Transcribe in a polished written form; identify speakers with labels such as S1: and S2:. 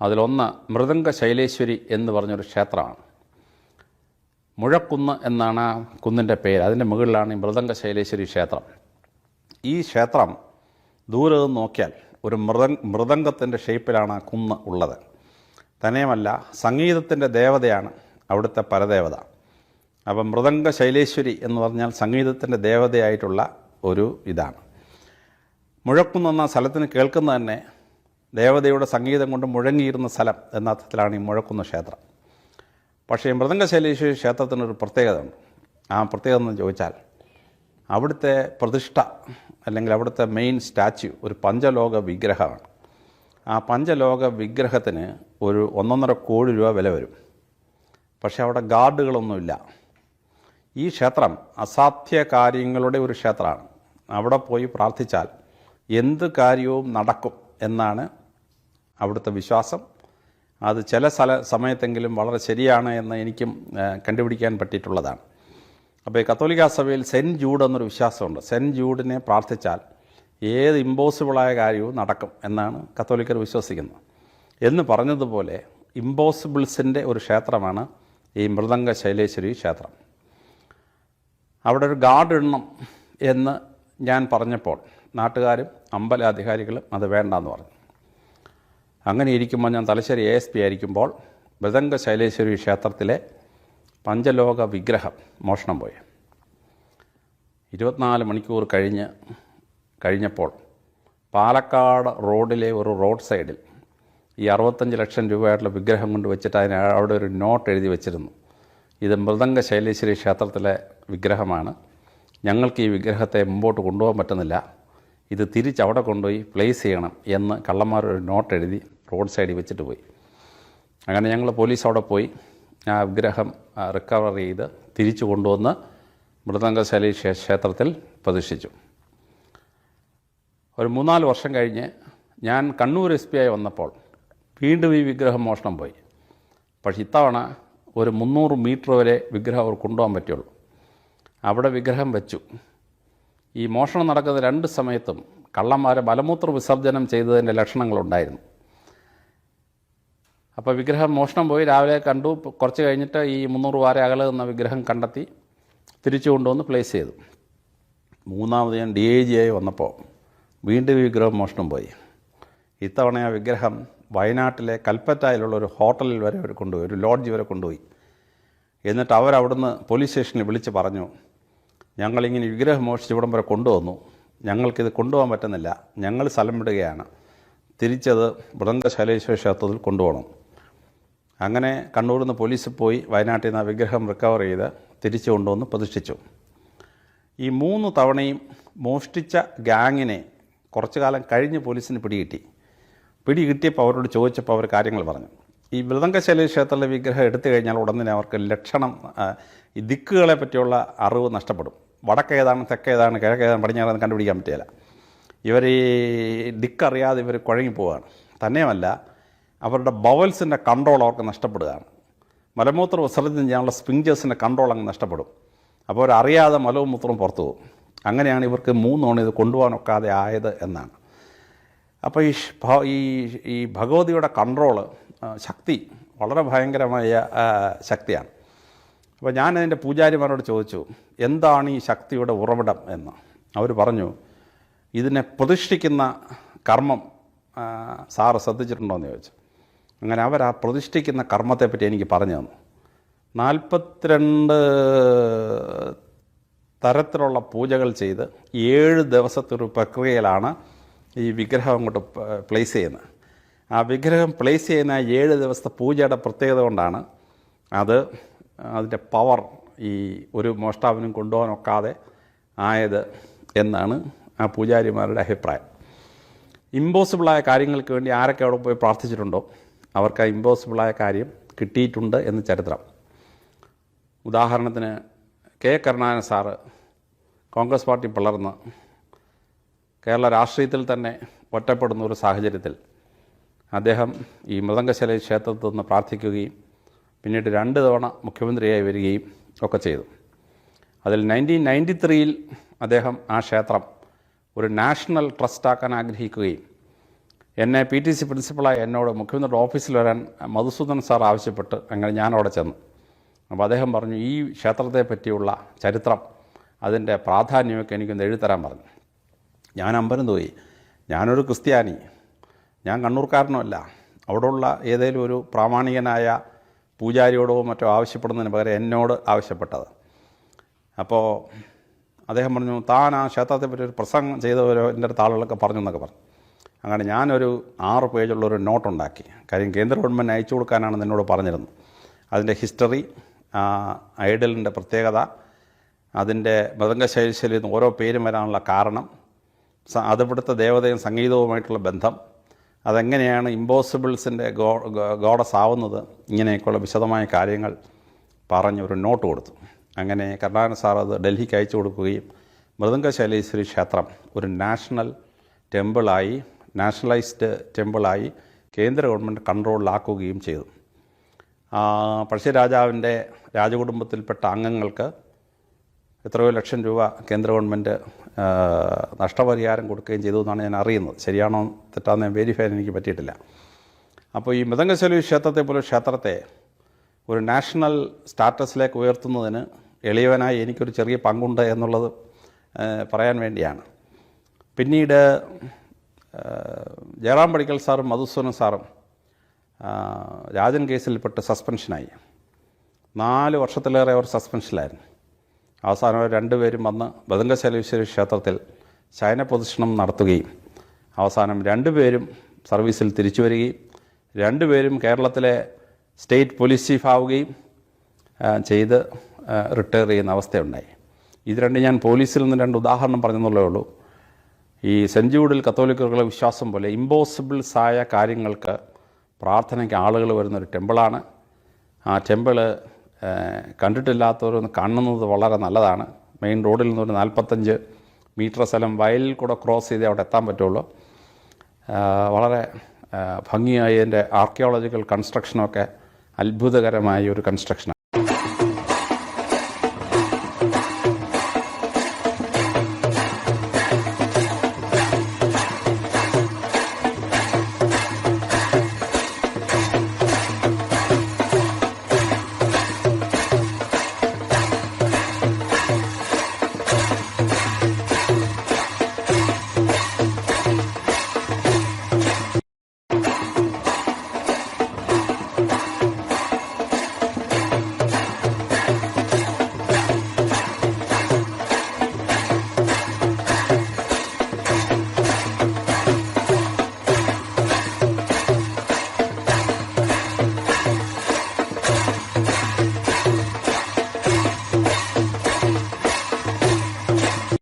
S1: അതിലൊന്ന് മൃദംഗ ശൈലേശ്വരി എന്ന് പറഞ്ഞൊരു ക്ഷേത്രമാണ്. മുഴക്കുന്ന് എന്നാണ് ആ കുന്നിൻ്റെ പേര്. അതിൻ്റെ മുകളിലാണ് ഈ മൃദംഗ ശൈലേശ്വരി ക്ഷേത്രം. ഈ ക്ഷേത്രം ദൂരെ നിന്ന് നോക്കിയാൽ ഒരു മൃദംഗത്തിൻ്റെ ഷേപ്പിലാണ് ആ കുന്ന് ഉള്ളത്. തന്നെയുമല്ല, സംഗീതത്തിൻ്റെ ദേവതയാണ് അവിടുത്തെ പരദേവത. അപ്പം മൃദംഗ ശൈലേശ്വരി എന്ന് പറഞ്ഞാൽ സംഗീതത്തിൻ്റെ ദേവതയായിട്ടുള്ള ഒരു ഇതാണ്. മുഴക്കുന്നെന്ന സ്ഥലത്തിന് കേൾക്കുന്നത് തന്നെ ദേവതയുടെ സംഗീതം കൊണ്ട് മുഴങ്ങിയിരുന്ന സ്ഥലം എന്ന അർത്ഥത്തിലാണ് ഈ മുഴക്കുന്ന് ക്ഷേത്രം. പക്ഷേ ഈ മൃദംഗ ശൈലേശ്വരി ക്ഷേത്രത്തിനൊരു പ്രത്യേകത ഉണ്ട്. ആ പ്രത്യേകത എന്ന് ചോദിച്ചാൽ അവിടുത്തെ പ്രതിഷ്ഠ അല്ലെങ്കിൽ അവിടുത്തെ മെയിൻ സ്റ്റാച്യു ഒരു പഞ്ചലോക വിഗ്രഹമാണ്. ആ പഞ്ചലോക വിഗ്രഹത്തിന് ഒരു 1.5 കോടി രൂപ വില വരും. പക്ഷേ അവിടെ ഗാർഡുകളൊന്നുമില്ല. ഈ ക്ഷേത്രം അസാധ്യ കാര്യങ്ങളുടെ ഒരു ക്ഷേത്രമാണ്. അവിടെ പോയി പ്രാർത്ഥിച്ചാൽ എന്ത് കാര്യവും നടക്കും എന്നാണ് അവിടുത്തെ വിശ്വാസം. അത് ചില സമയത്തെങ്കിലും വളരെ ശരിയാണ് എന്ന് എനിക്കും കണ്ടുപിടിക്കാൻ പറ്റിയിട്ടുള്ളതാണ്. അപ്പോൾ ഈ കത്തോലിക്കാ സഭയിൽ സെൻറ്റ് ജൂഡ് എന്നൊരു വിശ്വാസമുണ്ട്. സെൻറ്റ് ജൂഡിനെ പ്രാർത്ഥിച്ചാൽ ഏത് ഇമ്പോസിബിളായ കാര്യവും നടക്കും എന്നാണ് കത്തോലിക്കർ വിശ്വസിക്കുന്നത്. എന്ന് പറഞ്ഞതുപോലെ ഇമ്പോസിബിൾസിൻ്റെ ഒരു ക്ഷേത്രമാണ് ഈ മൃദംഗ ശൈലേശ്വരി ക്ഷേത്രം. അവിടെ ഒരു ഗാർഡ് ഇടണം എന്ന് ഞാൻ പറഞ്ഞപ്പോൾ നാട്ടുകാരും അമ്പലാധികാരികളും അത് വേണ്ടെന്ന് പറഞ്ഞു. അങ്ങനെ ഇരിക്കുമ്പോൾ ഞാൻ തലശ്ശേരി ASP ആയിരിക്കുമ്പോൾ മൃദംഗ ശൈലേശ്വരി ക്ഷേത്രത്തിലെ പഞ്ചലോക വിഗ്രഹം മോഷണം പോയി. 24 മണിക്കൂർ കഴിഞ്ഞപ്പോൾ പാലക്കാട് റോഡിലെ ഒരു റോഡ് സൈഡിൽ ഈ 65 ലക്ഷം രൂപയായിട്ടുള്ള വിഗ്രഹം കൊണ്ട് വെച്ചിട്ട് അവിടെ ഒരു നോട്ട് എഴുതി വെച്ചിരുന്നു. ഇത് മൃദംഗ ശൈലേശ്വരി ക്ഷേത്രത്തിലെ വിഗ്രഹമാണ്. ഞങ്ങൾക്ക് ഈ വിഗ്രഹത്തെ മുമ്പോട്ട് കൊണ്ടുപോകാൻ പറ്റുന്നില്ല. ഇത് തിരിച്ചവിടെ കൊണ്ടുപോയി പ്ലേസ് ചെയ്യണം എന്ന് കള്ളന്മാരൊരു നോട്ട് എഴുതി റോഡ് സൈഡിൽ വെച്ചിട്ട് പോയി. അങ്ങനെ ഞങ്ങൾ പോലീസ് അവിടെ പോയി ആ വിഗ്രഹം റിക്കവർ ചെയ്ത് തിരിച്ചു കൊണ്ടുവന്ന് മൃദംഗ ശൈലേശ്വരി ക്ഷേത്രത്തിൽ പ്രതിഷ്ഠിച്ചു. ഒരു 3-4 വർഷം കഴിഞ്ഞ് ഞാൻ കണ്ണൂർ SP ആയി വന്നപ്പോൾ വീണ്ടും ഈ വിഗ്രഹം മോഷണം പോയി. പക്ഷേ ഇത്തവണ ഒരു 300 മീറ്റർ വരെ വിഗ്രഹം അവർ കൊണ്ടുപോകാൻ പറ്റുള്ളൂ. അവിടെ വിഗ്രഹം വെച്ചു. ഈ മോഷണം നടക്കുന്ന 2 സമയത്തും കള്ളന്മാരെ മലമൂത്ര വിസർജനം ചെയ്തതിൻ്റെ ലക്ഷണങ്ങളുണ്ടായിരുന്നു. അപ്പോൾ വിഗ്രഹം മോഷണം പോയി. രാവിലെ കണ്ടു. കുറച്ച് കഴിഞ്ഞിട്ട് ഈ 300 വാര അകലെ നിന്ന വിഗ്രഹം കണ്ടെത്തി തിരിച്ചു കൊണ്ടുവന്ന് പ്ലേസ് ചെയ്തു. 3ാമത് ഞാൻ DIG ആയി വന്നപ്പോൾ വീണ്ടും വിഗ്രഹം മോഷണം പോയി. ഇത്തവണ ആ വിഗ്രഹം വയനാട്ടിലെ കൽപ്പറ്റയിലുള്ള ഒരു ഹോട്ടലിൽ വരെ അവർ കൊണ്ടുപോയി, ഒരു ലോഡ്ജ് വരെ കൊണ്ടുപോയി. എന്നിട്ട് അവരവിടുന്ന് പോലീസ് സ്റ്റേഷനിൽ വിളിച്ച് പറഞ്ഞു, ഞങ്ങളിങ്ങനെ വിഗ്രഹം മോഷിച്ച് ഇവിടം വരെ കൊണ്ടുവന്നു, ഞങ്ങൾക്കിത് കൊണ്ടുപോകാൻ പറ്റുന്നില്ല, ഞങ്ങൾ സ്ഥലം വിടുകയാണ്, തിരിച്ചത് മൃദംഗ ശൈലേശ്വരി ക്ഷേത്രത്തിൽ കൊണ്ടുപോകണം. അങ്ങനെ കണ്ണൂരിൽ നിന്ന് പോലീസ് പോയി വയനാട്ടിൽ നിന്ന് ആ വിഗ്രഹം റിക്കവർ ചെയ്ത് തിരിച്ചു കൊണ്ടുവന്ന് പ്രതിഷ്ഠിച്ചു. ഈ 3 തവണയും മോഷ്ടിച്ച ഗാങ്ങിനെ കുറച്ചു കാലം കഴിഞ്ഞ് പോലീസിന് പിടികിട്ടിയപ്പോൾ അവരോട് ചോദിച്ചപ്പോൾ അവർ കാര്യങ്ങൾ പറഞ്ഞു. ഈ മൃദംഗ ശൈലേശ്വരി ക്ഷേത്രത്തിലെ വിഗ്രഹം എടുത്തു കഴിഞ്ഞാൽ ഉടനെ അവർക്ക് ഈ ദിക്കുകളെ പറ്റിയുള്ള അറിവ് നഷ്ടപ്പെടും. വടക്കേതാണ്, തെക്കേതാണ്, കിഴക്കേതാണ്, പടിഞ്ഞാറാണ് കണ്ടുപിടിക്കാൻ പറ്റില്ല. ഇവർ ഈ ദിക്കറിയാതെ ഇവർ കുഴങ്ങിപ്പോവുകയാണ്. തന്നെയുമല്ല, അവരുടെ ബവൽസിൻ്റെ കൺട്രോൾ അവർക്ക് നഷ്ടപ്പെടുകയാണ്. മലമൂത്ര വിസർജനം ചെയ്യാനുള്ള സ്പിഞ്ചേഴ്സിൻ്റെ കൺട്രോൾ അങ്ങ് നഷ്ടപ്പെടും. അപ്പോൾ അവരറിയാതെ മലവും മൂത്രവും പുറത്തു പോകും. അങ്ങനെയാണ് ഇവർക്ക് 3 തവണ ഇത് കൊണ്ടുപോകാനൊക്കാതെ ആയത് എന്നാണ്. അപ്പോൾ ഈ ഭഗവതിയുടെ കൺട്രോള് ശക്തി വളരെ ഭയങ്കരമായ ശക്തിയാണ്. അപ്പോൾ ഞാനതിൻ്റെ പൂജാരിമാരോട് ചോദിച്ചു, എന്താണ് ഈ ശക്തിയുടെ ഉറവിടം എന്ന്. അവർ പറഞ്ഞു, ഇതിനെ പ്രതിഷ്ഠിക്കുന്ന കർമ്മം സാറ് ശ്രദ്ധിച്ചിട്ടുണ്ടോ എന്ന് ചോദിച്ചു. അങ്ങനെ അവർ ആ പ്രതിഷ്ഠിക്കുന്ന കർമ്മത്തെപ്പറ്റി എനിക്ക് പറഞ്ഞു തന്നു. 42 തരത്തിലുള്ള പൂജകൾ ചെയ്ത് 7 ദിവസത്തൊരു പ്രക്രിയയിലാണ് ഈ വിഗ്രഹം അങ്ങോട്ട് പ്ലേസ് ചെയ്യുന്നത്. ആ വിഗ്രഹം പ്ലേസ് ചെയ്യുന്ന 7 ദിവസത്തെ പൂജയുടെ പ്രത്യേകത കൊണ്ടാണ് അതിൻ്റെ പവർ ഈ ഒരു മോഷ്ടാവിനും കൊണ്ടുപോകാനൊക്കാതെ ആയത് എന്നാണ് ആ പൂജാരിമാരുടെ അഭിപ്രായം. ഇമ്പോസിബിളായ കാര്യങ്ങൾക്ക് വേണ്ടി ആരൊക്കെ അവിടെ പോയി പ്രാർത്ഥിച്ചിട്ടുണ്ടോ അവർക്ക് ആ ഇമ്പോസിബിളായ കാര്യം കിട്ടിയിട്ടുണ്ട് എന്ന് ചരിത്രം. ഉദാഹരണത്തിന് കരുണാകരൻ സാറ് കോൺഗ്രസ് പാർട്ടി പിളർന്ന് കേരള രാഷ്ട്രീയത്തിൽ തന്നെ ഒറ്റപ്പെടുന്ന ഒരു സാഹചര്യത്തിൽ അദ്ദേഹം ഈ മൃദംഗ ശൈലേശ്വരി ക്ഷേത്രത്തിൽ നിന്ന് പ്രാർത്ഥിക്കുകയും പിന്നീട് 2 തവണ മുഖ്യമന്ത്രിയായി വരികയും ഒക്കെ ചെയ്തു. അതിൽ 1993 അദ്ദേഹം ആ ക്ഷേത്രം ഒരു നാഷണൽ ട്രസ്റ്റാക്കാൻ ആഗ്രഹിക്കുകയും എന്നെ PTC പ്രിൻസിപ്പളായി എന്നോട് മുഖ്യമന്ത്രിയുടെ ഓഫീസിൽ വരാൻ മധുസൂദൻ സാർ ആവശ്യപ്പെട്ട് അങ്ങനെ ഞാൻ അവിടെ ചെന്നു. അപ്പോൾ അദ്ദേഹം പറഞ്ഞു, ഈ ക്ഷേത്രത്തെ പറ്റിയുള്ള ചരിത്രം, അതിൻ്റെ പ്രാധാന്യമൊക്കെ എനിക്കൊന്ന് എഴുതിത്തരാൻ പറഞ്ഞു. ഞാൻ അമ്പരം പോയി. ഞാനൊരു ക്രിസ്ത്യാനി, ഞാൻ കണ്ണൂർക്കാരനുമല്ല. അവിടെയുള്ള ഏതെങ്കിലും ഒരു പ്രാമാണികനായ പൂജാരിയോടോ മറ്റോ ആവശ്യപ്പെടുന്നതിന് പകരം എന്നോട് ആവശ്യപ്പെട്ടത്. അപ്പോൾ അദ്ദേഹം പറഞ്ഞു, താൻ ആ ക്ഷേത്രത്തെപ്പറ്റി ഒരു പ്രസംഗം ചെയ്തവരോ എൻ്റെ അടുത്ത് ആളുകളൊക്കെ പറഞ്ഞു എന്നൊക്കെ പറഞ്ഞു. അങ്ങനെ ഞാനൊരു 6 പേജുള്ളൊരു നോട്ടുണ്ടാക്കി. കാര്യം കേന്ദ്ര ഗവൺമെൻറ് അയച്ചു കൊടുക്കാനാണ് എന്നോട് പറഞ്ഞിരുന്നത്. അതിൻ്റെ ഹിസ്റ്ററി, ഐഡലിൻ്റെ പ്രത്യേകത, അതിൻ്റെ മൃദംഗശൈലിയിൽ നിന്ന് ഓരോ പേരും വരാനുള്ള കാരണം, അതിവിടുത്തെ ദേവതയും സംഗീതവുമായിട്ടുള്ള ബന്ധം, അതെങ്ങനെയാണ് ഇമ്പോസിബിൾസിൻ്റെ ഗോഡസ് ആവുന്നത്, ഇങ്ങനെയൊക്കെയുള്ള വിശദമായ കാര്യങ്ങൾ പറഞ്ഞൊരു നോട്ട് കൊടുത്തു. അങ്ങനെ കരുണാകരൻ സാർ അത് ഡൽഹിക്ക് അയച്ചു കൊടുക്കുകയും മൃദംഗശൈലേശ്വരി ക്ഷേത്രം ഒരു നാഷണലൈസ്ഡ് ടെമ്പിളായി കേന്ദ്ര ഗവൺമെൻറ് കൺട്രോളിലാക്കുകയും ചെയ്തു. പഴശ്ശിരാജാവിൻ്റെ രാജകുടുംബത്തിൽപ്പെട്ട അംഗങ്ങൾക്ക് എത്രയോ ലക്ഷം രൂപ കേന്ദ്ര ഗവൺമെൻറ് നഷ്ടപരിഹാരം കൊടുക്കുകയും ചെയ്തു എന്നാണ് ഞാൻ അറിയുന്നത്. ശരിയാണോ തെറ്റാന്ന് ഞാൻ വെരിഫൈ ചെയ്യാൻ എനിക്ക് പറ്റിയിട്ടില്ല. അപ്പോൾ ഈ മൃദംഗശൈലേശ്വരി ക്ഷേത്രത്തെ പോലെ ക്ഷേത്രത്തെ ഒരു നാഷണൽ സ്റ്റാറ്റസിലേക്ക് ഉയർത്തുന്നതിന് എളിയവനായി എനിക്കൊരു ചെറിയ പങ്കുണ്ട് എന്നുള്ളത് പറയാൻ വേണ്ടിയാണ്. പിന്നീട് ജയറാം പടിക്കൽ സാറും മധുസൂദൻ സാറും രാജൻ കേസിൽപ്പെട്ട് സസ്പെൻഷനായി. 4 വർഷത്തിലേറെ അവർ സസ്പെൻഷനിലായിരുന്നു. അവസാനം അവർ 2 പേരും വന്ന് മൃദംഗശൈലേശ്വരി ക്ഷേത്രത്തിൽ ശയന പ്രദക്ഷിണം നടത്തുകയും അവസാനം 2 പേരും സർവീസിൽ തിരിച്ചു വരികയും 2 പേരും കേരളത്തിലെ സ്റ്റേറ്റ് പോലീസ് ചീഫ് ആവുകയും ചെയ്ത് റിട്ടയർ ചെയ്യുന്ന അവസ്ഥയുണ്ടായി. ഇത് രണ്ടും ഞാൻ പോലീസിൽ നിന്ന് 2 ഉദാഹരണം പറഞ്ഞെന്നുള്ളേ ഉള്ളൂ. ഈ സെൻറ്റ് ജൂഡിൽ കത്തോലിക്കർക്കുള്ള വിശ്വാസം പോലെ ഇമ്പോസിബിൾസായ കാര്യങ്ങൾക്ക് പ്രാർത്ഥനയ്ക്ക് ആളുകൾ വരുന്നൊരു ടെമ്പിളാണ്. ആ ടെമ്പിള് കണ്ടിട്ടില്ലാത്തവരൊന്ന് കാണുന്നത് വളരെ നല്ലതാണ്. മെയിൻ റോഡിൽ നിന്നൊരു 45 മീറ്റർ സ്ഥലം വയലിൽ കൂടെ ക്രോസ് ചെയ്തേ അവിടെ എത്താൻ പറ്റുള്ളൂ. വളരെ ഭംഗിയായി അതിൻ്റെ ആർക്കിയോളജിക്കൽ കൺസ്ട്രക്ഷനൊക്കെ അത്ഭുതകരമായ ഒരു കൺസ്ട്രക്ഷനാണ്.